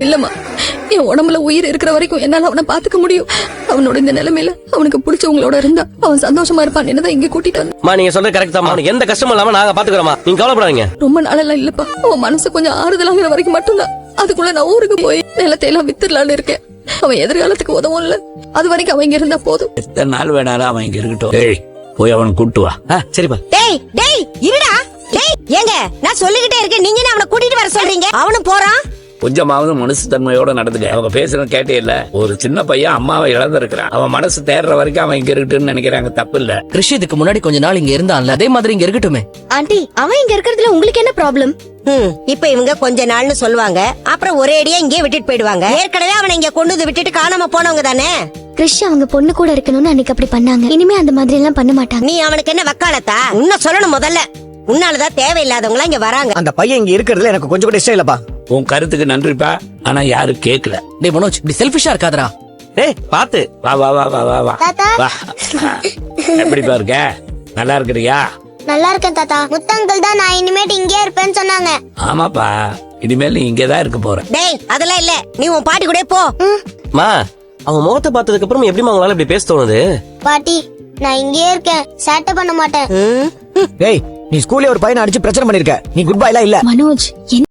இல்லம்மா, என் உடம்புல உயிர் இருக்கிற வரைக்கும் என்னால அவனை பாத்துக்க முடியும். அவனோட இந்த நிலைமையில அவனுக்கு பிடிச்சவங்களோட இருந்தா அவன் சந்தோஷமா இருப்பான். என்னதான் இங்க கூட்டிட்டு வந்து. நீங்க சொல்றது கரெக்ட் தான். அவனுக்கு எந்த கஷ்டமும் இல்லாம நாங்க பாத்துக்கிறோமா, நீங்க கவலைப்படாதீங்க. ரொம்ப நாளெல்லாம் இல்லப்பா, அவன் மனசு கொஞ்சம் ஆறுதலாகிற வரைக்கும் மட்டும்தான். அதுக்குள்ள நான் ஊருக்கு போய் நிலத்தை எல்லாம் வித்துடலான்னு இருக்கேன். அவன் எதிர்காலத்துக்கு உதவும் இல்ல, அது வரைக்கும் அவன் இங்க இருந்தா போதும். எத்தனை நாள் வேணாலும் அவன் இங்க இருக்கட்டும். போய் அவன் கூட்டு வா. சரிப்பா. டேய் டேய் இருடா. டேய் ஏங்க, நான் சொல்லிக்கிட்டே இருக்கேன், நீங்க என்ன அவனை கூட்டிட்டு வர சொல்றீங்க? அவனும் போறான். கொஞ்சமாவது மனசு தன்மையோட நடந்துக்க. அவங்க பேசுற கேட்டே இல்ல. ஒரு சின்ன பையன் அம்மாவை இழந்திருக்கிறான். அவன் மனசு தேடுற வரைக்கும் அவன் இங்க இருக்கட்டும்னு நினைக்கிறாங்க. தப்பு இல்ல. கிருஷி இதுக்கு முன்னாடி கொஞ்ச நாள் இங்க இருந்தான்ல, அதே மாதிரி இங்க இருக்கட்டுமே. ஆண்டி, அவன் இங்க இருக்கிறதுல உங்களுக்கு என்ன ப்ராப்ளம்? இப்ப இவங்க கொஞ்ச நாள்னு சொல்லுவாங்க, அப்புறம் ஒரே அடியா இங்கே விட்டுட்டு போயிடுவாங்க. ஏற்கனவே அவனை இங்க கொண்டு வந்து விட்டுட்டு காணாம போனவங்க தானே. கிறிஷ் அவங்க பொண்ணு கூட இருக்கணும்னு அன்னைக்கு அப்படி பண்ணாங்க. இனிமே அந்த மாதிரி எல்லாம் பண்ண மாட்டாங்க. நீ அவனுக்கு என்ன வக்காலத்தா? இன்னும் சொல்லணும் முதல்ல. உன்னாலதான் தேவையில்லாதவங்க இங்க வராங்க. அந்த பையன் இங்க இருக்கிறதுல எனக்கு கொஞ்சம் கூட இஷ்டம் இல்லப்பா. உன் கருத்துக்கு நன்றிப்பா, ஆனா யாரும் கேட்கல. டேய் மனோஜ், இப்படி செல்ஃபிஷா இருக்காதடா. டேய் பாத்து வா வா வா வா வா வா வா. எப்படி பாருங்க, நல்லா இருக்கிறியா? நல்லா இருக்கேன் தாத்தா. முத்தங்கள் தான் நான் இனிமேட்டு இங்கே இருப்பேன்னு சொன்னாங்க. ஆமாப்பா, இனிமேல் நீ இங்கதான் இருக்க போற. டேய் அதெல்லாம் இல்ல, நீ உன் பாட்டி கூட போ. மா, அவன் முகத்தை பார்த்ததுக்கு அப்புறம் எப்படிமா உங்களால இப்படி பேச தோணுது? பாட்டி, நான் இங்கே இருக்கேன், சேட்டை பண்ண மாட்டேன். டேய், நீ ஸ்கூல்ல ஒரு பையனை அடிச்சு பிரச்சனை பண்ணிருக்க. நீ குட் பை எல்லாம் இல்ல. மனோஜ்